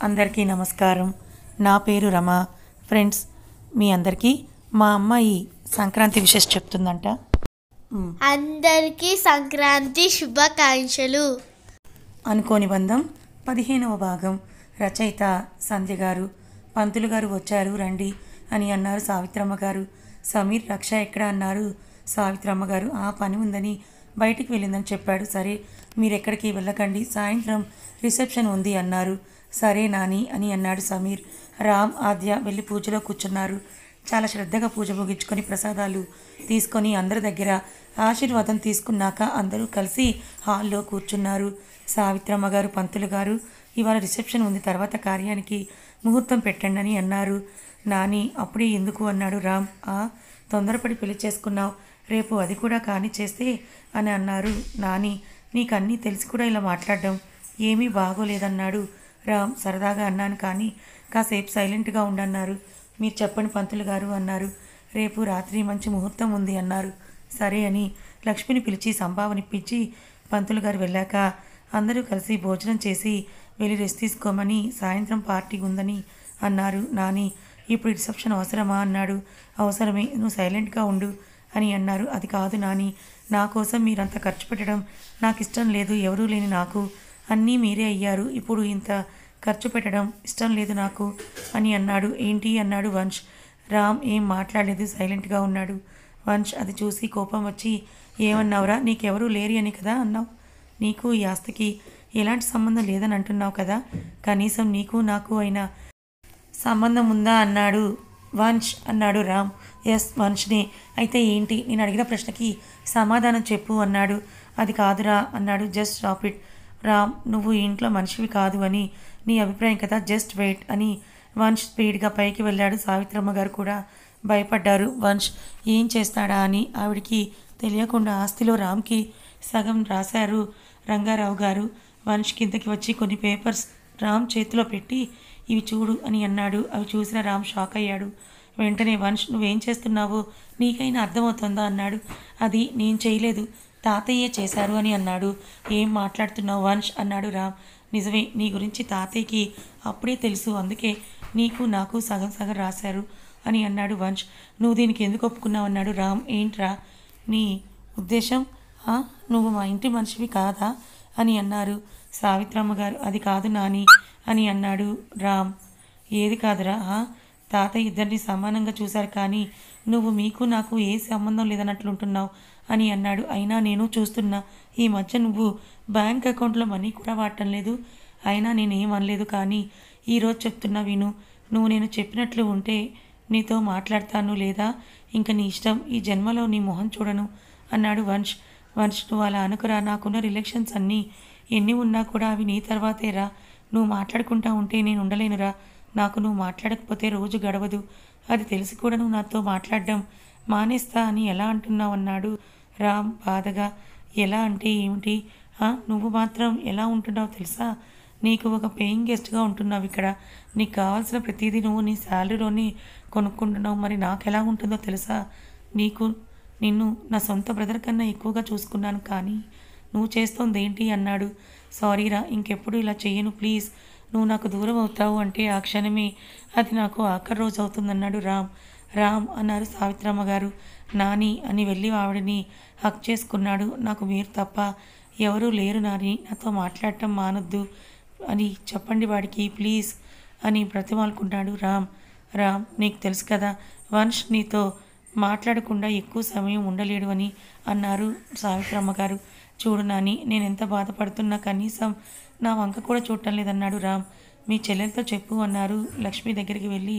అందరికీ నమస్కారం. నా పేరు రమ. ఫ్రెండ్స్, మీ అందరికీ మా అమ్మాయి సంక్రాంతి విషెస్ చెప్తుందంట. అందరికీ సంక్రాంతి శుభాకాంక్షలు. అనుకోని బంధం 15వ భాగం. రచయిత సంధ్య గారు. పంతులు గారు వచ్చారు, రండి అని అన్నారు సావిత్రమ్మ గారు. సమీర్, రక్ష ఎక్కడ అన్నారు సావిత్రమ్మ గారు. ఆ పని ఉందని బయటికి వెళ్ళిందని చెప్పాడు. సరే, మీరెక్కడికి వెళ్ళకండి, సాయంత్రం రిసెప్షన్ ఉంది అన్నారు. సరే నాని అని అన్నాడు సమీర్. రామ్, ఆద్య వెళ్ళి పూజలో కూర్చున్నారు. చాలా శ్రద్ధగా పూజ ముగించుకొని ప్రసాదాలు తీసుకొని అందరి దగ్గర ఆశీర్వాదం తీసుకున్నాక అందరూ కలిసి హాల్లో కూర్చున్నారు. సావిత్రమ్మ గారు, పంతులు గారు, ఇవాళ రిసెప్షన్ ఉంది, తర్వాత కార్యానికి ముహూర్తం పెట్టండి అని అన్నారు. నాని, అప్పుడే ఎందుకు అన్నాడు రామ్. తొందరపడి పెళ్లి చేసుకున్నావు, రేపు అది కూడా కాని చేస్తే అని అన్నారు. నాని, నీకు అన్నీ తెలిసి కూడా ఇలా మాట్లాడడం ఏమీ బాగోలేదన్నాడు రామ్. సరదాగా అన్నాను, కానీ కాసేపు సైలెంట్గా ఉండన్నారు. మీరు చెప్పండి పంతులు గారు అన్నారు. రేపు రాత్రి మంచి ముహూర్తం ఉంది అన్నారు. సరే అని లక్ష్మిని పిలిచి సంభావనిప్పించి పంతులు గారు వెళ్ళాక అందరూ కలిసి భోజనం చేసి వెళ్ళి రెస్ట్ తీసుకోమని, సాయంత్రం పార్టీ ఉందని అన్నారు. నాని, ఇప్పుడు రిసెప్షన్ అవసరమా అన్నాడు. అవసరమే, నువ్వు సైలెంట్గా ఉండు అని అన్నారు. అది కాదు నాని, నా కోసం మీరంత ఖర్చు పెట్టడం నాకు ఇష్టం లేదు. ఎవరూ లేని నాకు అన్నీ మీరే అయ్యారు, ఇప్పుడు ఇంత ఖర్చు పెట్టడం ఇష్టం లేదు నాకు అని అన్నాడు. ఏంటి అన్నాడు వంశ్. రామ్ ఏం మాట్లాడలేదు, సైలెంట్గా ఉన్నాడు. వంశ్ అది చూసి కోపం వచ్చి, ఏమన్నావురా, నీకెవరూ లేరి అని కదా అన్నావు, నీకు ఈ ఆస్తికి ఎలాంటి సంబంధం లేదని అంటున్నావు కదా, కనీసం నీకు నాకు అయినా సంబంధం ఉందా అన్నాడు. వంశ్ అన్నాడు రామ్. ఎస్, వంశ్నే. అయితే ఏంటి, నేను అడిగిన ప్రశ్నకి సమాధానం చెప్పు అన్నాడు. అది కాదురా అన్నాడు. జస్ట్ స్టాప్ ఇట్ రామ్, నువ్వు ఇంట్లో మనిషివి కాదు అని నీ అభిప్రాయం కదా, జస్ట్ వెయిట్ అని వంశ్ స్పీడ్గా పైకి వెళ్ళాడు. సావిత్రమ్మ గారు కూడా భయపడ్డారు. వంశ్ ఏం చేస్తాడా అని. ఆవిడికి తెలియకుండా ఆస్తిలో రామ్కి సగం రాశారు రంగారావు గారు. వంశ్ కిందకి వచ్చి కొన్ని పేపర్స్ రామ్ చేతిలో పెట్టి, ఇవి చూడు అని అన్నాడు. అవి చూసిన రామ్ షాక్ అయ్యాడు. వెంటనే వంశ్, నువ్వేం చేస్తున్నావో నీకైనా అర్థమవుతుందా అన్నాడు. అది నేను చేయలేదు, తాతయ్యే చేశారు అని అన్నాడు. ఏం మాట్లాడుతున్నావు వంశ్ అన్నాడు రామ్. నిజమే, నీ గురించి తాతయ్యకి అప్పుడే తెలుసు, అందుకే నీకు నాకు సగం సగం రాశారు అని అన్నాడు వంశ్. నువ్వు దీనికి ఎందుకు ఒప్పుకున్నావు అన్నాడు రామ్. ఏంట్రా నీ ఉద్దేశం, నువ్వు మా ఇంటి మనిషివి కాదా అని అన్నారు సావిత్రమ్మ గారు. అది కాదు నాని అని అన్నాడు రామ్. ఏది కాదురా, తాతయ్య ఇద్దరిని సమానంగా చూశారు, కానీ నువ్వు మీకు నాకు ఏ సంబంధం లేదన్నట్లుంటున్నావు అని అన్నాడు. అయినా నేను చూస్తున్నా, ఈ మధ్య నువ్వు బ్యాంక్ అకౌంట్లో మనీ కూడా వాడటం లేదు. అయినా నేనేం అనలేదు, కానీ ఈరోజు చెప్తున్నా విను. నువ్వు నేను చెప్పినట్లు ఉంటే నీతో మాట్లాడతాను, లేదా ఇంక నీ ఇష్టం, ఈ జన్మలో నీ మొహం చూడను అన్నాడు వంశ్. వంశ్, నువ్వు అలా అనుకురా, నాకున్న రిలేషన్స్ అన్నీ ఎన్ని ఉన్నా కూడా అవి నీ తర్వాతేరా. నువ్వు మాట్లాడుకుంటా ఉంటే నేను ఉండలేనురా. నాకు నువ్వు మాట్లాడకపోతే రోజు గడవదు, అది తెలిసి కూడా నువ్వు నాతో మాట్లాడడం మానేస్తా అని ఎలా అంటున్నావు అన్నాడు రామ్ బాధగా. ఎలా అంటే ఏమిటి, నువ్వు మాత్రం ఎలా ఉంటున్నావు తెలుసా, నీకు ఒక పేయింగ్ గెస్ట్గా ఉంటున్నావు ఇక్కడ, నీకు కావాల్సిన ప్రతిదీ నువ్వు నీ శాలరీలోని కొనుక్కుంటున్నావు. మరి నాకు ఎలా ఉంటుందో తెలుసా, నిన్ను నా సొంత బ్రదర్ కన్నా ఎక్కువగా చూసుకున్నాను, కానీ నువ్వు చేస్తోంది ఏంటి అన్నాడు. సారీరా, ఇంకెప్పుడు ఇలా చెయ్యను ప్లీజ్, నువ్వు నాకు దూరం అవుతావు అంటే ఆ క్షణమే అది నాకు ఆఖరి రోజు అవుతుందన్నాడు రామ్. రామ్ అన్నారు సావిత్రమ్మ గారు. నాని అని వెళ్ళి ఆవిడని హక్ చేసుకున్నాడు. నాకు మీరు తప్ప ఎవరూ లేరు నాని, నాతో మాట్లాడటం మానొద్దు అని చెప్పండి వాడికి ప్లీజ్ అని బ్రతిమాలుకున్నాడు రామ్. రామ్, నీకు తెలుసు కదా, వంశ్ నీతో మాట్లాడకుండా ఎక్కువ సమయం ఉండలేడు అని అన్నారు సావిత్రమ్మ గారు. చూడు నాని, నేను ఎంత బాధపడుతున్నా కనీసం నా వంక కూడా చూడటం లేదన్నాడు రామ్. మీ చెల్లెలతో చెప్పు అన్నారు. లక్ష్మి దగ్గరికి వెళ్ళి,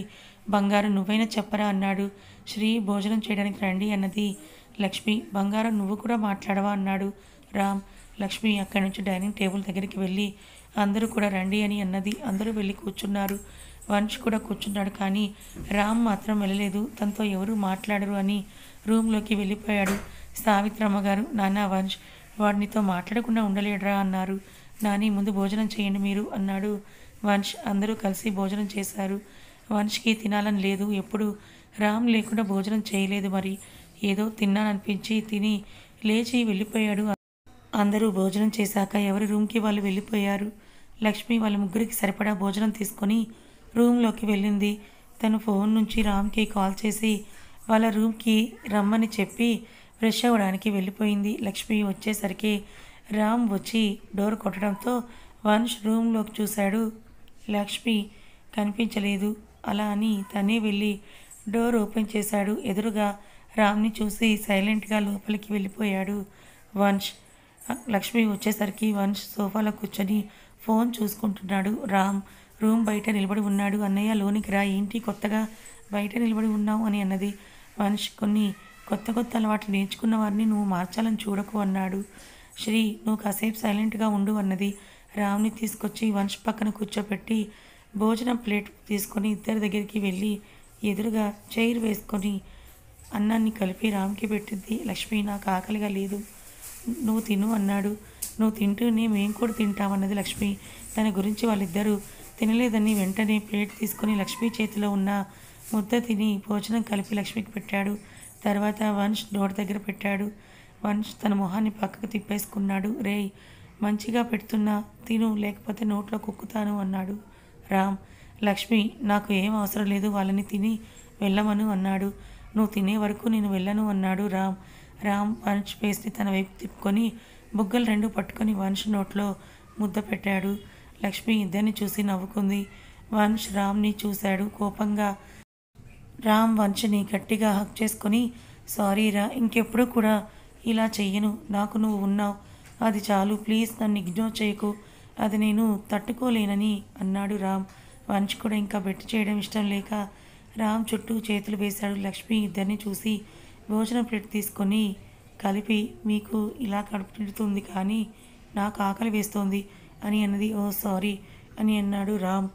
బంగారం నువ్వైనా చెప్పరా అన్నాడు. శ్రీ భోజనం చేయడానికి రండి అన్నది లక్ష్మి. బంగారం నువ్వు కూడా మాట్లాడవా అన్నాడు రామ్. లక్ష్మి అక్కడి నుంచి డైనింగ్ టేబుల్ దగ్గరికి వెళ్ళి, అందరూ కూడా రండి అని అన్నది. అందరూ వెళ్ళి కూర్చున్నారు. వంశ్ కూడా కూర్చున్నాడు, కానీ రామ్ మాత్రం వెళ్ళలేదు. తనతో ఎవరూ మాట్లాడరు అని రూమ్లోకి వెళ్ళిపోయాడు. సావిత్రమ్మ గారు, నాన్న వంశ్ వాడినితో మాట్లాడకుండా ఉండలేడురా అన్నారు. నాని, ముందు భోజనం చేయండి మీరు అన్నాడు వంశ్. అందరూ కలిసి భోజనం చేశారు. వంశ్కి తినాలని లేదు, ఎప్పుడు రామ్ లేకుండా భోజనం చేయలేదు. మరి ఏదో తిన్నాననిపించి తిని లేచి వెళ్ళిపోయాడు. అందరూ భోజనం చేశాక ఎవరి రూమ్కి వాళ్ళు వెళ్ళిపోయారు. లక్ష్మి వాళ్ళ ముగ్గురికి సరిపడా భోజనం తీసుకొని రూమ్లోకి వెళ్ళింది. తను ఫోన్ నుంచి రామ్కి కాల్ చేసి వాళ్ళ రూమ్కి రమ్మని చెప్పి ఫ్రెష్ అవ్వడానికి వెళ్ళిపోయింది. లక్ష్మి వచ్చేసరికి రామ్ వచ్చి డోర్ కొట్టడంతో వంశ్ రూమ్లోకి చూశాడు. లక్ష్మి కనిపించలేదు. అలా అని తనే వెళ్ళి డోర్ ఓపెన్ చేశాడు. ఎదురుగా రామ్ని చూసి సైలెంట్గా లోపలికి వెళ్ళిపోయాడు వంశ్. లక్ష్మి వచ్చేసరికి వంశ్ సోఫాలో కూర్చొని ఫోన్ చూసుకుంటున్నాడు. రామ్ రూమ్ బయట నిలబడి ఉన్నాడు. అన్నయ్య లోనికి రా, ఏంటి కొత్తగా బయట నిలబడి ఉన్నావు అని అన్నది. వంశ్ కొన్ని కొత్త అలవాట్లు నేర్చుకున్న వారిని నువ్వు మార్చాలని చూడకు అన్నాడు. శ్రీ నువ్వు కాసేపు సైలెంట్గా ఉండు అన్నది. రామ్ని తీసుకొచ్చి వంశ్ పక్కన కూర్చోపెట్టి భోజనం ప్లేట్ తీసుకొని ఇద్దరి దగ్గరికి వెళ్ళి ఎదురుగా చైర్ వేసుకొని అన్నాన్ని కలిపి రామ్కి పెట్టింది. లక్ష్మి నాకు ఆకలిగా లేదు, నువ్వు తిను అన్నాడు. నువ్వు తింటూనే మేము కూడా తింటామన్నది లక్ష్మి. తన గురించి వాళ్ళిద్దరూ తినలేదని వెంటనే ప్లేట్ తీసుకొని లక్ష్మి చేతిలో ఉన్న ముద్ద తిని భోజనం కలిపి లక్ష్మికి పెట్టాడు. తర్వాత వంశ్ డోర్ దగ్గర పెట్టాడు. వంశ్ తన మొహాన్ని పక్కకు తిప్పేసుకున్నాడు. రేయ్ మంచిగా పెడుతున్నా తిను, లేకపోతే నోట్లో కుక్కుతాను అన్నాడు రామ్. లక్ష్మి నాకు ఏం అవసరం లేదు, వాళ్ళని తిని వెళ్ళమను అన్నాడు. నువ్వు తినే వరకు నేను వెళ్ళను అన్నాడు రామ్. రామ్ వంశ్ ఫేస్ని తన వైపు తిప్పుకొని బుగ్గలు రెండు పట్టుకొని వంశ్ నోట్లో ముద్ద పెట్టాడు. లక్ష్మి ఇద్దరిని చూసి నవ్వుకుంది. వంశ్ రామ్ని చూశాడు కోపంగా. రామ్ వంశ్ని గట్టిగా హక్ చేసుకొని సారీరా, ఇంకెప్పుడు కూడా ఇలా చెయ్యను, నాకు నువ్వు ఉన్నావు, అది చాలు, ప్లీజ్ నన్ను ఇగ్నోర్ చేయకు, అది నేను తట్టుకోలేనని అన్నాడు రామ్. వంశ్ కూడా ఇంకా బెట్టు చేయడం ఇష్టం లేక రామ్ చుట్టూ చేతులు వేశాడు. లక్ష్మి ఇద్దరిని చూసి భోజనం ప్లేట్ తీసుకొని కలిపి మీకు ఇలా కడుపు నిండుతుంది కానీ నాకు ఆకలి వేస్తోంది అని అన్నది. ఓ సారీ అని అన్నాడు రామ్.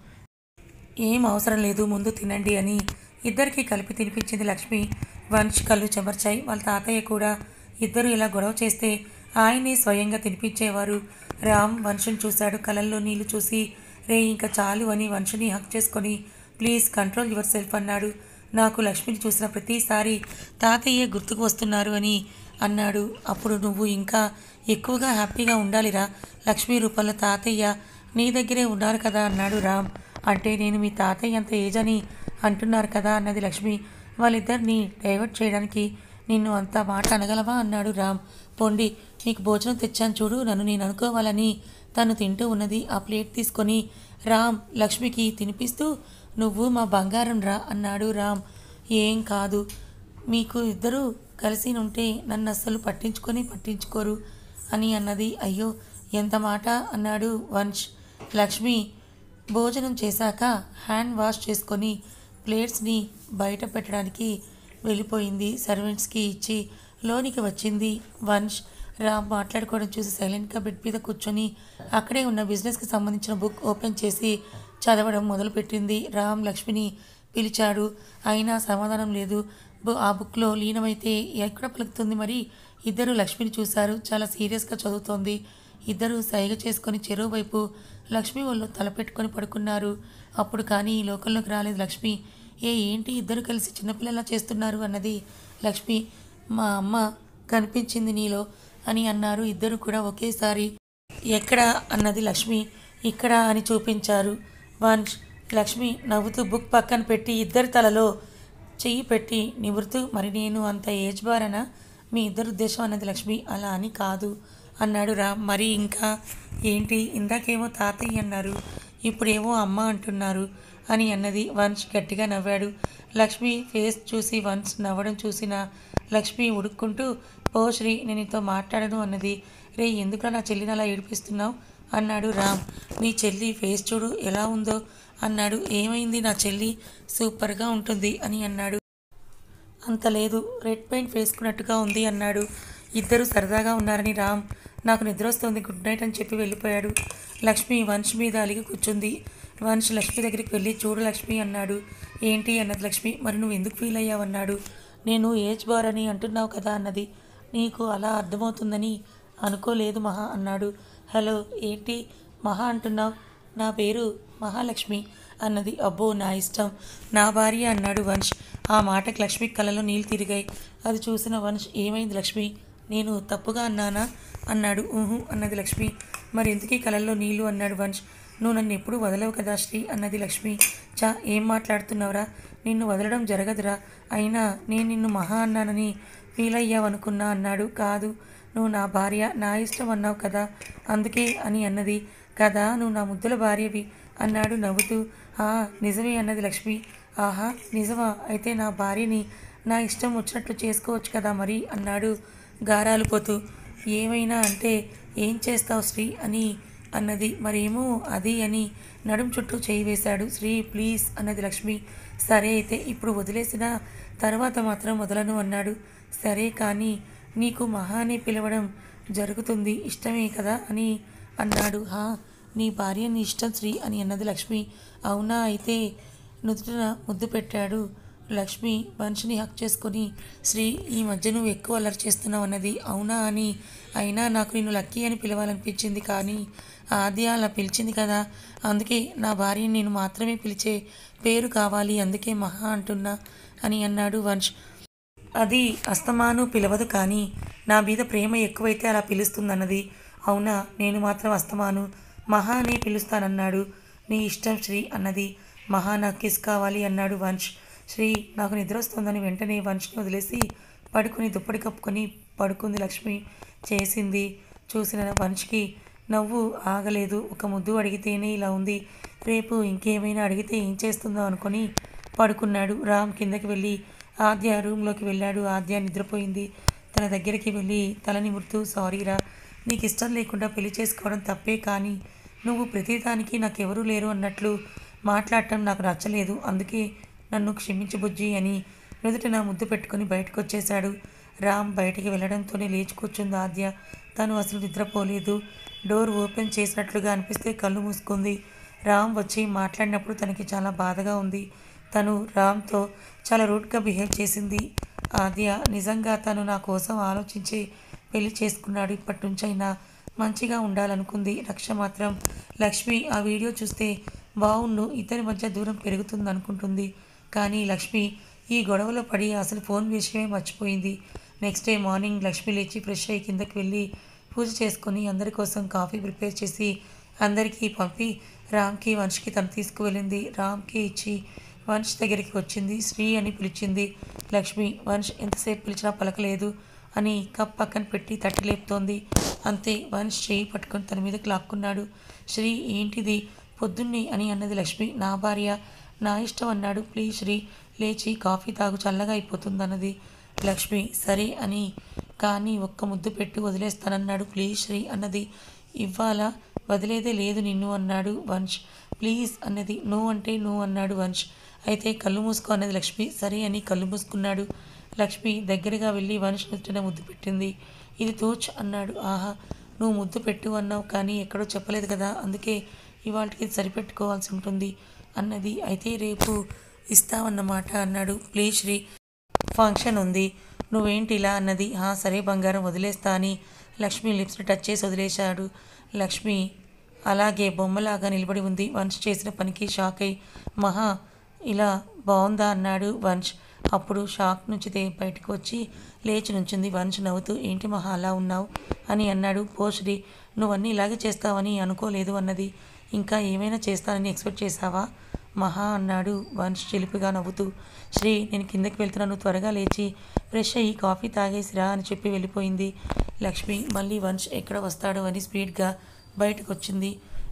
ఏం అవసరం లేదు, ముందు తినండి అని ఇద్దరికి కలిపి తినిపించింది లక్ష్మి. వంశ్ కళ్ళు చెమర్చాయి. వాళ్ళ తాతయ్య కూడా ఇద్దరు ఇలా గొడవ చేస్తే ఆయనే స్వయంగా తినిపించేవారు. రామ్ వంశుని చూశాడు. కళ్ళల్లో నీళ్లు చూసి రే ఇంకా చాలు అని వంశుని హక్ చేసుకొని ప్లీజ్ కంట్రోల్ యువర్ సెల్ఫ్ అన్నాడు. నాకు లక్ష్మిని చూసిన ప్రతిసారి తాతయ్య గుర్తుకు వస్తున్నారు అని అన్నాడు. అప్పుడు నువ్వు ఇంకా ఎక్కువగా హ్యాపీగా ఉండాలిరా, లక్ష్మి రూపంలో తాతయ్య నీ దగ్గరే ఉన్నారు కదా అన్నాడు రామ్. అంటే నేను మీ తాతయ్య అంత ఏజ్ అని అంటున్నారు కదా అన్నది లక్ష్మి. వాళ్ళిద్దరిని డైవర్ట్ చేయడానికి నిన్ను అంత మాట అనగలవా అన్నాడు రామ్. పొండి, నీకు భోజనం తెచ్చాను చూడు, నన్ను నేను అనుకోవాలని తను తింటూ ఉన్నది. ఆ ప్లేట్ తీసుకొని రామ్ లక్ష్మికి తినిపిస్తూ నువ్వు మా బంగారం రా అన్నాడు రామ్. ఏం కాదు, మీకు ఇద్దరూ కలిసి ఉంటే నన్ను అస్సలు పట్టించుకోరు అని అన్నది. అయ్యో ఎంత మాట అన్నాడు వంశ్. లక్ష్మి భోజనం చేశాక హ్యాండ్ వాష్ చేసుకొని ప్లేట్స్ని బయట పెట్టడానికి వెళ్ళిపోయింది. సర్వెంట్స్కి ఇచ్చి లోనికి వచ్చింది. వంశ్ రామ్ మాట్లాడుకోవడం చూసి సైలెంట్గా బెడ్ మీద కూర్చొని అక్కడే ఉన్న బిజినెస్కి సంబంధించిన బుక్ ఓపెన్ చేసి చదవడం మొదలుపెట్టింది. రామ్ లక్ష్మిని పిలిచాడు, అయినా సమాధానం లేదు. ఆ బుక్లో లీనమైతే ఎక్కడ పలుకుతుంది మరి? ఇద్దరు లక్ష్మిని చూశారు. చాలా సీరియస్గా చదువుతోంది. ఇద్దరు సైగ చేసుకొని చెరువు వైపు లక్ష్మి వాళ్ళు తలపెట్టుకొని పడుకున్నారు. అప్పుడు కానీ ఈ లోకంలోకి రాలేదు లక్ష్మి. ఏంటి ఇద్దరు కలిసి చిన్నపిల్లలా చేస్తున్నారు అన్నది లక్ష్మి. మా అమ్మ కనిపించింది నీలో అని అన్నారు ఇద్దరు కూడా ఒకేసారి. ఎక్కడ అన్నది లక్ష్మి. ఇక్కడ అని చూపించారు వంశ్. లక్ష్మి నవ్వుతూ బుక్ పక్కన పెట్టి ఇద్దరి తలలో చెయ్యి పెట్టి నివృతూ మరి నేను అంత ఏజ్ బారనా మీ ఇద్దరు ఉద్దేశం అన్నది లక్ష్మి. అలా అని కాదు అన్నాడు రామ్. మరి ఇంకా ఏంటి? ఇందాకేమో తాతయ్య అన్నారు, ఇప్పుడేమో అమ్మ అంటున్నారు అని అన్నది. వంశ్ గట్టిగా నవ్వాడు. లక్ష్మి ఫేస్ చూసి వంశ్ నవ్వడం చూసిన లక్ష్మి ఉడుక్కుంటూ పో శ్రీ, నేను నీతో మాట్లాడను అన్నది. రే ఎందుకు నా చెల్లిని అలా ఏడిపిస్తున్నావు అన్నాడు రామ్. నీ చెల్లి ఫేస్ చూడు ఎలా ఉందో అన్నాడు. ఏమైంది? నా చెల్లి సూపర్గా ఉంటుంది అని అన్నాడు. అంత లేదు, రెడ్ పెయింట్ వేసుకున్నట్టుగా ఉంది అన్నాడు. ఇద్దరు సరదాగా ఉన్నారని రామ్ నాకు నిద్ర వస్తుంది, గుడ్ నైట్ అని చెప్పి వెళ్ళిపోయాడు. లక్ష్మి వంశ్ మీద అలిగి కూర్చుంది. వంశ్ లక్ష్మి దగ్గరికి వెళ్ళి చూడు లక్ష్మి అన్నాడు. ఏంటి అన్నది లక్ష్మి. మరి నువ్వు ఎందుకు ఫీల్ అయ్యావన్నాడు. నేను ఏజ్ బార్ అని అంటున్నావు కదా అన్నది. నీకు అలా అర్థమవుతుందని అనుకోలేదు మహా అన్నాడు. హలో ఏంటి మహా అంటున్నావు? నా పేరు మహాలక్ష్మి అన్నది. అబ్బో నా ఇష్టం, నా భార్య అన్నాడు వంశ్. ఆ మాటకి లక్ష్మి కళ్ళలో నీళ్ళు తిరిగాయి. అది చూసిన వంశ్ ఏమైంది లక్ష్మి, నేను తప్పుగా అన్నానా అన్నాడు. ఊహు అన్నది లక్ష్మి. మరి ఎందుకీ కళ్ళల్లో నీళ్ళు అన్నాడు వంశ్. నువ్వు నన్ను ఎప్పుడు వదలవు కదా శ్రీ అన్నది లక్ష్మి. చా ఏం మాట్లాడుతున్నావురా, నిన్ను వదలడం జరగదురా. అయినా నేను నిన్ను మహా అన్నానని ఫీల్ అయ్యావనుకున్నా అన్నాడు. కాదు, నువ్వు నా భార్య, నా ఇష్టం అన్నావు కదా, అందుకే అని అన్నది. కదా, నువ్వు నా ముద్దుల భార్యవి అన్నాడు నవ్వుతూ. నిజమే అన్నది లక్ష్మి. ఆహా, నిజమా? అయితే నా భార్యని నా ఇష్టం వచ్చినట్లు చేసుకోవచ్చు కదా మరి అన్నాడు గారాలు పోతూ. ఏమైనా అంటే ఏం చేస్తావు శ్రీ అని అన్నది. మరేమో అది అని నడుం చుట్టూ చేయి వేశాడు. శ్రీ ప్లీజ్ అన్నది లక్ష్మి. సరే అయితే ఇప్పుడు వదిలేసిన తర్వాత మాత్రం వదలను అన్నాడు. సరే కానీ నీకు మహా అని పిలవడం జరుగుతుంది, ఇష్టమే కదా అని అన్నాడు. నీ భార్య నీ ఇష్టం శ్రీ అని అన్నది లక్ష్మి. అవునా, అయితే నుదుటిన ముద్దు పెట్టాడు. లక్ష్మి మనిషిని హక్ చేసుకొని, శ్రీ ఈ మధ్య నువ్వు ఎక్కువ అల్లరి చేస్తున్నావు అన్నది. అవునా అని. అయినా నాకు నిన్ను లక్కీ అని పిలవాలనిపించింది, కానీ ఆద్య అలా పిలిచింది కదా, అందుకే నా భార్యని నేను మాత్రమే పిలిచే పేరు కావాలి, అందుకే మహా అంటున్నా అని అన్నాడు వంశ్. అది అస్తమాను పిలవదు, కానీ నా మీద ప్రేమ ఎక్కువైతే అలా పిలుస్తుందన్నది. అవునా, నేను మాత్రం అస్తమాను మహా అనే పిలుస్తానన్నాడు. నీ ఇష్టం శ్రీ అన్నది. మహా నాకు కిస్ కావాలి అన్నాడు వంశ్. శ్రీ నాకు నిద్ర వస్తుందని వెంటనే వంశ్ని వదిలేసి పడుకుని దుప్పటి కప్పుకొని పడుకుంది లక్ష్మి. చేసింది చూసిన వంశ్కి నవ్వు ఆగలేదు. ఒక ముద్దు అడిగితేనే ఇలా ఉంది, రేపు ఇంకేమైనా అడిగితే ఏం చేస్తుందో అనుకొని పడుకున్నాడు. రామ్ కిందకి వెళ్ళి ఆద్య రూమ్లోకి వెళ్ళాడు. ఆద్య నిద్రపోయింది. తన దగ్గరికి వెళ్ళి తల నిమురుతూ, సారీరా, నీకు ఇష్టం లేకుండా పెళ్లి చేసుకోవడం తప్పే, కానీ నువ్వు ప్రతిదానికి నాకెవరూ లేరు అన్నట్లు మాట్లాడటం నాకు నచ్చలేదు, అందుకే నన్ను క్షమించు బుజ్జి అని నుదుటిన ముద్దు పెట్టుకుని బయటకు వచ్చేశాడు. రామ్ బయటికి వెళ్ళడంతోనే లేచి కూర్చుంది ఆద్య. తను అసలు నిద్రపోలేదు. డోర్ ఓపెన్ చేసినట్లుగా అనిపిస్తే కళ్ళు మూసుకుంది. రామ్ వచ్చి మాట్లాడినప్పుడు తనకి చాలా బాధగా ఉంది. తను రామ్తో చాలా రూడ్గా బిహేవ్ చేసింది. ఆద్య నిజంగా తను నా కోసం ఆలోచించి పెళ్లి చేసుకున్నాడు, ఇప్పటి నుంచైనా మంచిగా ఉండాలనుకుంది. రక్ష మాత్రం లక్ష్మి ఆ వీడియో చూస్తే బావుండు, ఇద్దరి మధ్య దూరం పెరుగుతుంది అనుకుంటుంది. కానీ లక్ష్మి ఈ గొడవలో పడి అసలు ఫోన్ విషయమే మర్చిపోయింది. నెక్స్ట్ డే మార్నింగ్ లక్ష్మి లేచి ఫ్రెష్ అయ్యి కిందకి వెళ్ళి పూజ చేసుకొని అందరి కోసం కాఫీ ప్రిపేర్ చేసి అందరికీ పంపి రామ్కి వంశ్కి తను తీసుకువెళ్ళింది. రామ్కి ఇచ్చి వంశ్ దగ్గరికి వచ్చింది. శ్రీ అని పిలిచింది లక్ష్మి. వంశ్ ఎంతసేపు పిలిచినా పలకలేదు అని కప్ పక్కన పెట్టి తట్టి లేపుతోంది. అంతే, వంశ్ చేయి పట్టుకొని తన మీదకి లాక్కున్నాడు. శ్రీ ఏంటిది పొద్దున్నే అని అన్నది లక్ష్మి. నా భార్య, నా ఇష్టం అన్నాడు. ప్లీజ్ శ్రీ లేచి కాఫీ తాగు, చల్లగా అయిపోతుందన్నది లక్ష్మి. సరే అని, కానీ ఒక్క ముద్దు పెట్టి వదిలేస్తానన్నాడు. ప్లీజ్ శ్రీ అన్నది. ఇవాళ వదిలేదే లేదు నిన్ను అన్నాడు వంశ్. ప్లీజ్ అన్నది. నో అంటే నో అన్నాడు వంశ్. అయితే కళ్ళు మూసుకో అన్నది లక్ష్మి. సరే అని కళ్ళు మూసుకున్నాడు. లక్ష్మి దగ్గరగా వెళ్ళి వంశ్ నుదుటిన ముద్దు పెట్టింది. ఇది తూచ్ అన్నాడు. ఆహా, నువ్వు ముద్దు పెట్టు అన్నావు, కానీ ఎక్కడో చెప్పలేదు కదా, అందుకే ఇవాళకి సరిపెట్టుకోవాల్సి ఉంటుంది అన్నది. అయితే రేపు ఇస్తావన్నమాట అన్నాడు. ప్లీజ్ శ్రీ, ఫంక్షన్ ఉంది, నువ్వేంటి ఇలా అన్నది. సరే బంగారం, వదిలేస్తా అని లక్ష్మి లిప్స్ని టచ్ చేసి వదిలేశాడు. లక్ష్మి అలాగే బొమ్మలాగా నిలబడి ఉంది. వంశ్ చేసిన పనికి షాక్ అయి, మహా ఇలా బాగుందా అన్నాడు వంశ్. అప్పుడు షాక్ నుంచి బయటకు వచ్చి లేచి నుంచింది. వంశ్ నవ్వుతూ, ఏంటి మహా అలా ఉన్నావు అని అన్నాడు. పోశ్రీ, నువ్వన్నీ ఇలాగే చేస్తావని అనుకోలేదు అన్నది. ఇంకా ఏమైనా చేస్తానని ఎక్స్పెక్ట్ చేశావా మహా అన్నాడు వంశ్ చిలిపిగా నవ్వుతూ. శ్రీ, నేను కిందకి వెళ్తున్నాను, త్వరగా లేచి ఫ్రెష్ అయ్యి కాఫీ తాగేసిరా అని చెప్పి వెళ్ళిపోయింది. లక్ష్మి మళ్ళీ వంశ్ ఎక్కడ వస్తాడో అని స్పీడ్గా బయటకు వచ్చింది.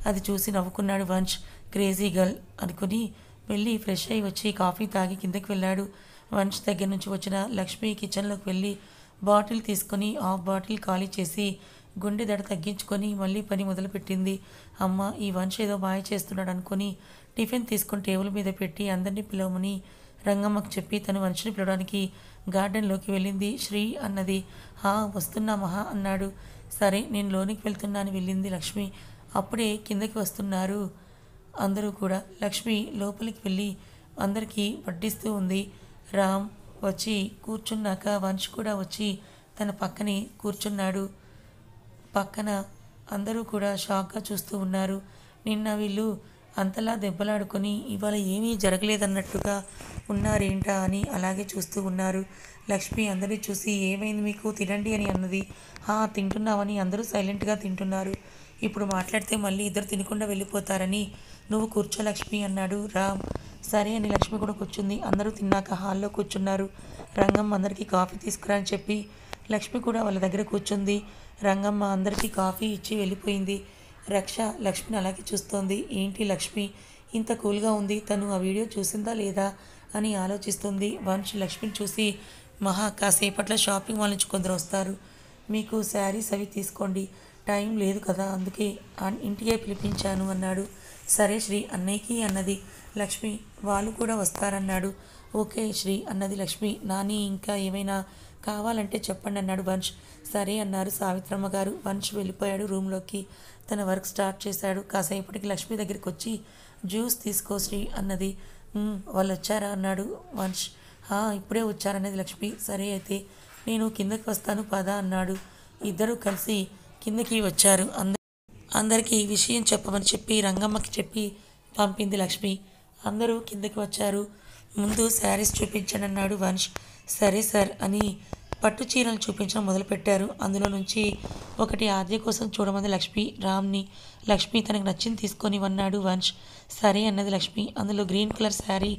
అది చూసి నవ్వుకున్నాడు వంశ్. క్రేజీ గర్ల్ అనుకుని వెళ్ళి ఫ్రెష్ అయ్యి వచ్చి కాఫీ తాగి కిందకి వెళ్ళాడు. వంశ్ దగ్గర నుంచి వచ్చిన లక్ష్మి కిచెన్లోకి వెళ్ళి బాటిల్ తీసుకొని హాఫ్ బాటిల్ ఖాళీ చేసి గుండె దడ తగ్గించుకొని మళ్ళీ పని మొదలుపెట్టింది. అమ్మ, ఈ వంశ్ ఏదో మాయ చేస్తున్నాడు అనుకుని టిఫిన్ తీసుకొని టేబుల్ మీద పెట్టి అందరినీ పిలవమని రంగమ్మకు చెప్పి తను వంశని పిలవడానికి గార్డెన్లోకి వెళ్ళింది. శ్రీ అన్నది. వస్తున్నా మహా అన్నాడు. సరే నేను లోనికి వెళ్తున్నా అని వెళ్ళింది లక్ష్మి. అప్పుడే కిందకి వస్తున్నారు అందరూ కూడా. లక్ష్మి లోపలికి వెళ్ళి అందరికీ వడ్డిస్తూ ఉంది. రామ్ వచ్చి కూర్చున్నాక వంశ్ కూడా వచ్చి తన పక్కనే కూర్చున్నాడు. పక్కన అందరూ కూడా షాక్గా చూస్తూ ఉన్నారు. నిన్న వీళ్ళు అంతలా దెబ్బలాడుకొని ఇవాళ ఏమీ జరగలేదన్నట్టుగా ఉన్నారేంటా అని అలాగే చూస్తూ ఉన్నారు. లక్ష్మి అందరినీ చూసి, ఏమైంది మీకు, తినండి అని అన్నది. తింటున్నామని అందరూ సైలెంట్గా తింటున్నారు. ఇప్పుడు మాట్లాడితే మళ్ళీ ఇద్దరు తినకుండా వెళ్ళిపోతారని నువ్వు కూర్చో లక్ష్మి అన్నాడు రామ్. సరే అని లక్ష్మి కూడా కూర్చుంది. అందరూ తిన్నాక హాల్లో కూర్చున్నారు. రంగమ్మ అందరికీ కాఫీ తీసుకురా అని చెప్పి లక్ష్మి కూడా వాళ్ళ దగ్గర కూర్చుంది. రంగమ్మ అందరికీ కాఫీ ఇచ్చి వెళ్ళిపోయింది. రక్ష లక్ష్మిని అలాగే చూస్తోంది. ఏంటి లక్ష్మి ఇంత కూల్గా ఉంది, తను ఆ వీడియో చూసిందా లేదా అని ఆలోచిస్తుంది. వంశ్ లక్ష్మిని చూసి, మహా కాసేపట్లో షాపింగ్ మాల్ నుంచి కొందరు వస్తారు, మీకు శారీస్ అవి తీసుకోండి, టైం లేదు కదా అందుకే ఇంటికే పిలిపించాను అన్నాడు. సరే శ్రీ అన్నయ్యకి అన్నది లక్ష్మి. వాళ్ళు కూడా వస్తారన్నాడు. ఓకే శ్రీ అన్నది లక్ష్మి. నాని ఇంకా ఏమైనా కావాలంటే చెప్పండి అన్నాడు వంశ్. సరే అన్నారు సావిత్రమ్మ గారు. వంశ్ వెళ్ళిపోయాడు రూమ్లోకి. తన వర్క్ స్టార్ట్ చేశాడు. కాసేపటికి లక్ష్మి దగ్గరికి వచ్చి జ్యూస్ తీసుకో శ్రీ అన్నది. వాళ్ళు వచ్చారా అన్నాడు వంశ్. ఇప్పుడే వచ్చారన్నది లక్ష్మి. సరే అయితే నేను కిందకి వస్తాను పదా అన్నాడు. ఇద్దరూ కలిసి కిందకి వచ్చారు. అందరికీ ఈ విషయం చెప్పమని చెప్పి రంగమ్మకి చెప్పి పంపింది లక్ష్మి. అందరూ కిందకి వచ్చారు. ముందు శారీస్ చూపించండి అన్నాడు వంశ్. సరే సార్ అని పట్టు చీరలు చూపించడం మొదలుపెట్టారు. అందులో నుంచి ఒకటి ఆద్య కోసం చూడమంది లక్ష్మి రామ్ని. లక్ష్మి తనకు నచ్చింది తీసుకొని వన్నాడు వంశ్. సరే అన్నది లక్ష్మి. అందులో గ్రీన్ కలర్ శారీ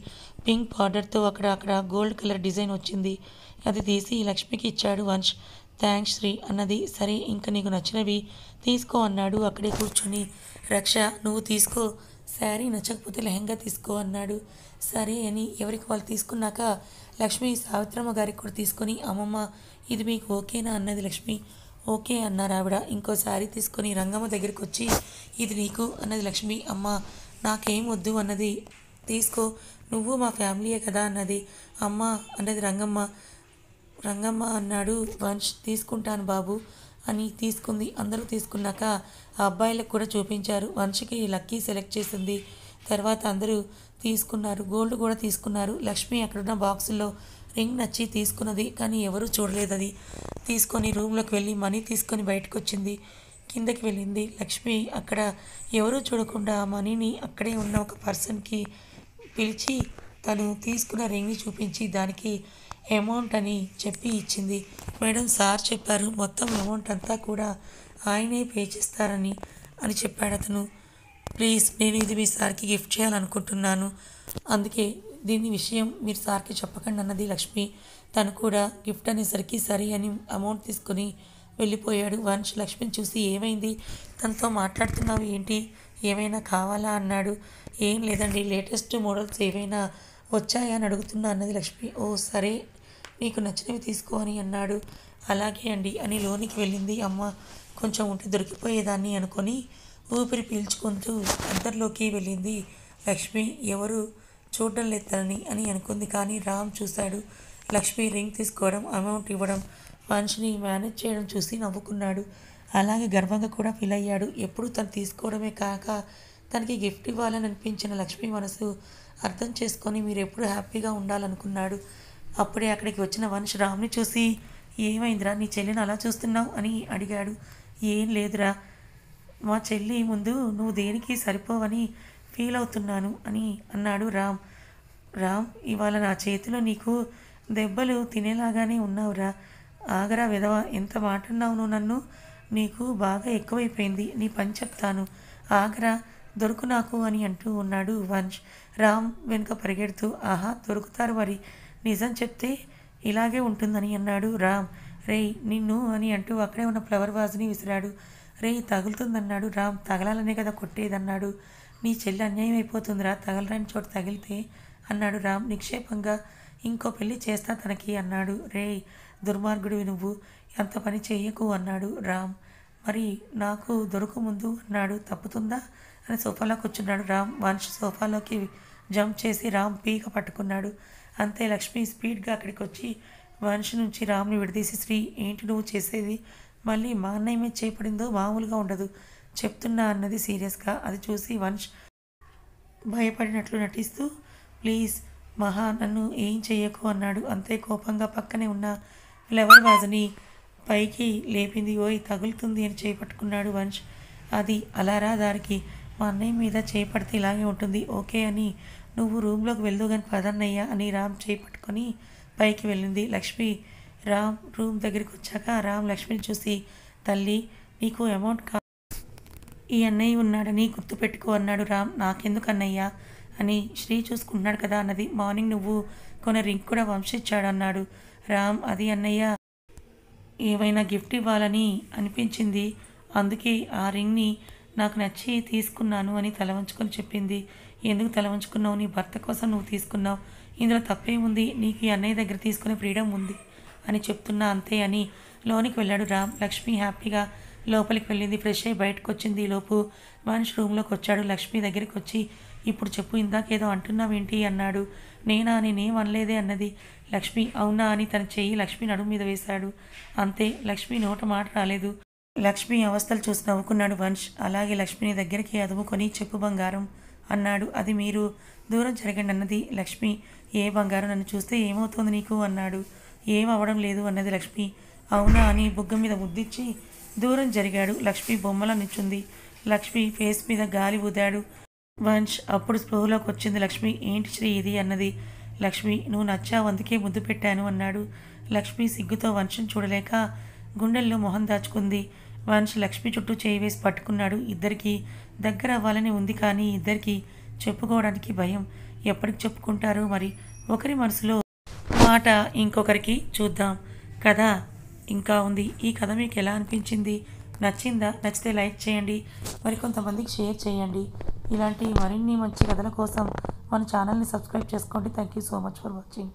పింక్ బార్డర్తో అక్కడ గోల్డ్ కలర్ డిజైన్ వచ్చింది. అది తీసి లక్ష్మికి ఇచ్చాడు వంశ్. థ్యాంక్స్ శ్రీ అన్నది. సరే ఇంకా నీకు నచ్చినవి తీసుకో అన్నాడు అక్కడే కూర్చొని. రక్ష నువ్వు తీసుకో, శారీ నచ్చకపోతే లెహంగా తీసుకో అన్నాడు. సరే అని ఎవరికి వాళ్ళు తీసుకున్నాక లక్ష్మి సావిత్రమ్మ గారికి కూడా తీసుకొని, అమ్మమ్మ ఇది మీకు ఓకేనా అన్నది లక్ష్మి. ఓకే అన్నారు ఆవిడ. ఇంకో శారీ తీసుకొని రంగమ్మ దగ్గరికి వచ్చి ఇది నీకు అన్నది లక్ష్మి. అమ్మ నాకేం వద్దు అన్నది. తీసుకో, నువ్వు మా ఫ్యామిలీయే కదా అన్నది. అమ్మ అన్నది రంగమ్మ. రంగమ్మ అన్నాడు వంశ్. తీసుకుంటాను బాబు అని తీసుకుంది. అందరూ తీసుకున్నాక ఆ అబ్బాయిలకు కూడా చూపించారు. వంశ్కి లక్కీ సెలెక్ట్ చేసింది. తర్వాత అందరూ తీసుకున్నారు. గోల్డ్ కూడా తీసుకున్నారు. లక్ష్మి అక్కడున్న బాక్సుల్లో రింగ్ నచ్చి తీసుకున్నది, కానీ ఎవరూ చూడలేదు. అది తీసుకొని రూమ్లోకి వెళ్ళి మనీ తీసుకొని బయటకు వచ్చింది. కిందకి వెళ్ళింది లక్ష్మి. అక్కడ ఎవరూ చూడకుండా ఆ మనీని అక్కడే ఉన్న ఒక పర్సన్కి పిలిచి తను తీసుకున్న రింగ్ని చూపించి దానికి అమౌంట్ అని చెప్పి ఇచ్చింది. మేడం సార్ చెప్పారు మొత్తం అమౌంట్ అంతా కూడా ఆయనే పే చేస్తారని చెప్పాడు అతను. ప్లీజ్ నేను ఇది మీ సార్కి గిఫ్ట్ చేయాలనుకుంటున్నాను, అందుకే దీని విషయం మీరు సార్కి చెప్పకండి అన్నది లక్ష్మి. తను కూడా గిఫ్ట్ అనేసరికి సరే అని అమౌంట్ తీసుకొని వెళ్ళిపోయాడు. వంశ్ లక్ష్మిని చూసి ఏమైంది, తనతో మాట్లాడుతున్నావు ఏంటి, ఏమైనా కావాలా అన్నాడు. ఏం లేదండి, లేటెస్ట్ మోడల్స్ ఏవైనా వచ్చాయా అని అడుగుతున్నా అన్నది లక్ష్మి. ఓ సరే నీకు నచ్చినవి తీసుకో అని అన్నాడు. అలాగే అండి అని లోనికి వెళ్ళింది. అమ్మ కొంచెం ఉంటే దొరికిపోయేదాన్ని అనుకొని ఊపిరి పీల్చుకుంటూ అందరిలోకి వెళ్ళింది లక్ష్మి. ఎవరు చూడడం లేదు తనని అని అనుకుంది. కానీ రామ్ చూశాడు. లక్ష్మి రింగ్ తీసుకోవడం, అమౌంట్ ఇవ్వడం, మనిషిని మేనేజ్ చేయడం చూసి నవ్వుకున్నాడు. అలాగే గర్వంగా కూడా ఫీల్ అయ్యాడు. ఎప్పుడు తను తీసుకోవడమే కాక తనకి గిఫ్ట్ ఇవ్వాలని అనిపించిన లక్ష్మి మనసు అర్థం చేసుకొని మీరు ఎప్పుడు హ్యాపీగా ఉండాలనుకున్నాడు. అప్పుడే అక్కడికి వచ్చిన వంశ్ రామ్ని చూసి ఏమైందిరా నీ చెల్లిని అలా చూస్తున్నావు అని అడిగాడు. ఏం లేదురా, మా చెల్లి ముందు నువ్వు దేనికి సరిపోవని ఫీల్ అవుతున్నాను అని అన్నాడు రామ్. రామ్ ఇవాళ నా చేతిలో నీకు దెబ్బలు తినేలాగానే ఉన్నావురా. ఆగరా విధవ, ఎంత మాట అన్నావు నువ్వు నన్ను, నీకు బాగా ఎక్కువైపోయింది, నీ పని చెప్తాను ఆగరా, దొరుకు నాకు అని అంటూ ఉన్నాడు వంశ్. రామ్ వెనుక పరిగెడుతూ ఆహా దొరుకుతారు మరి, నిజం చెప్తే ఇలాగే ఉంటుందని అన్నాడు రామ్. రేయ్ నిన్ను అని అంటూ అక్కడే ఉన్న ఫ్లవర్ వాజ్ని విసిరాడు. రేయ్ తగులుతుందన్నాడు రామ్. తగలాలనే కదా కొట్టేదన్నాడు. నీ చెల్లి అన్యాయం అయిపోతుందిరా, తగలరాని చోట తగిలితే అన్నాడు రామ్ నిక్షేపంగా. ఇంకో పెళ్లి చేస్తా తనకి అన్నాడు. రేయ్ దుర్మార్గుడివి నువ్వు, అంత పని చెయ్యకు అన్నాడు రామ్. మరి నాకు దొరుకు ముందు అన్నాడు. తప్పుతుందా అని సోఫాలో కూర్చున్నాడు రామ్. వంశ్ సోఫాలోకి జంప్ చేసి రామ్ పీక పట్టుకున్నాడు. అంతే లక్ష్మి స్పీడ్గా అక్కడికి వచ్చి వంశ్ నుంచి రామ్ని విడదీసి, శ్రీ ఏంటి నువ్వు చేసేది, మళ్ళీ మా అన్నయ్య మీద చేపడిందో మామూలుగా ఉండదు చెప్తున్నా అన్నది సీరియస్గా. అది చూసి వంశ్ భయపడినట్లు నటిస్తూ ప్లీజ్ మహా నన్ను ఏం చెయ్యకు అన్నాడు. అంతే కోపంగా పక్కనే ఉన్న ఫ్లవర్ వాజ్ని పైకి లేపింది. ఓయ్ తగులుతుంది అని చేపట్టుకున్నాడు వంశ్. అది అలారా దారికి, మా అన్నయ్య మీద చేపడితే ఇలాగే ఉంటుంది, ఓకే అని నువ్వు రూమ్లోకి వెళ్దు కానీ పదన్నయ్య అని రామ్ చేపట్టుకొని పైకి వెళ్ళింది లక్ష్మి. రామ్ రూమ్ దగ్గరికి వచ్చాక రామ్ లక్ష్మిని చూసి, తల్లి నీకు అమౌంట్ ఈ అన్నయ్య ఉన్నాడని గుర్తుపెట్టుకో అన్నాడు రామ్. నాకెందుకు అన్నయ్య అని శ్రీ చూసుకుంటున్నాడు కదా అన్నది. మార్నింగ్ నువ్వు కొన్న రింగ్ కూడా వంశిచ్చాడు అన్నాడు రామ్. అది అన్నయ్య ఏమైనా గిఫ్ట్ ఇవ్వాలని అనిపించింది, అందుకే ఆ రింగ్ని నాకు నచ్చి తీసుకున్నాను అని తల వంచుకొని చెప్పింది. ఎందుకు తల వంచుకున్నావు? నీ భర్త కోసం నువ్వు తీసుకున్నావు, ఇందులో తప్పేముంది? నీకు ఈ అన్నయ్య దగ్గర తీసుకునే ఫ్రీడమ్ ఉంది అని చెప్తున్నా అంతే అని లోనికి వెళ్ళాడు రామ్. లక్ష్మి హ్యాపీగా లోపలికి వెళ్ళింది. ఫ్రెష్ అయ్యి బయటకు వచ్చింది. లోపు మనిషి రూమ్లోకి వచ్చాడు. లక్ష్మి దగ్గరికి వచ్చి ఇప్పుడు చెప్పు, ఇందాకేదో అంటున్నావేంటి అన్నాడు. నేనా? నేనేం అనలేదే అన్నది లక్ష్మి. అవునా అని తన చెయ్యి లక్ష్మి నడుము మీద వేశాడు. అంతే, లక్ష్మి నోట మాట రాలేదు. లక్ష్మి అవస్థలు చూసి నవ్వుకున్నాడు వంశ్. అలాగే లక్ష్మిని దగ్గరికి అదుముకొని చెప్పు బంగారం అన్నాడు. అది మీరు దూరం జరగండి అన్నది లక్ష్మి. ఏ బంగారం? నన్ను చూస్తే ఏమవుతుంది నీకు అన్నాడు. ఏం అవ్వడం లేదు అన్నది లక్ష్మి. అవునా అని బుగ్గ మీద ముద్దిచ్చి దూరం జరిగాడు. లక్ష్మి బొమ్మలా నిల్చుంది. లక్ష్మి ఫేస్ మీద గాలి ఊదాడు వంశ్. అప్పుడు స్పృహలోకి వచ్చింది లక్ష్మి. ఏంటి శ్రీ ఇది అన్నది లక్ష్మి. నువ్వు నచ్చావు, అందుకే ముద్దు పెట్టాను అన్నాడు. లక్ష్మి సిగ్గుతో వంశం చూడలేక గుండెల్లో మొహం దాచుకుంది. వంశ్ లక్ష్మి చుట్టూ చేయి వేసి పట్టుకున్నాడు. ఇద్దరికి దగ్గర అవ్వాలని ఉంది, కానీ ఇద్దరికి చెప్పుకోవడానికి భయం. ఎప్పటికి చెప్పుకుంటారు మరి? ఒకరి మనసులో మాట ఇంకొకరికి. చూద్దాం. కథ ఇంకా ఉంది. ఈ కథ మీకు ఎలా అనిపించింది? నచ్చిందా? నచ్చితే లైక్ చేయండి, మరికొంతమందికి షేర్ చేయండి. ఇలాంటి మరిన్ని మంచి కథల కోసం మన ఛానల్ని సబ్స్క్రైబ్ చేసుకోండి. Thank you so much for watching.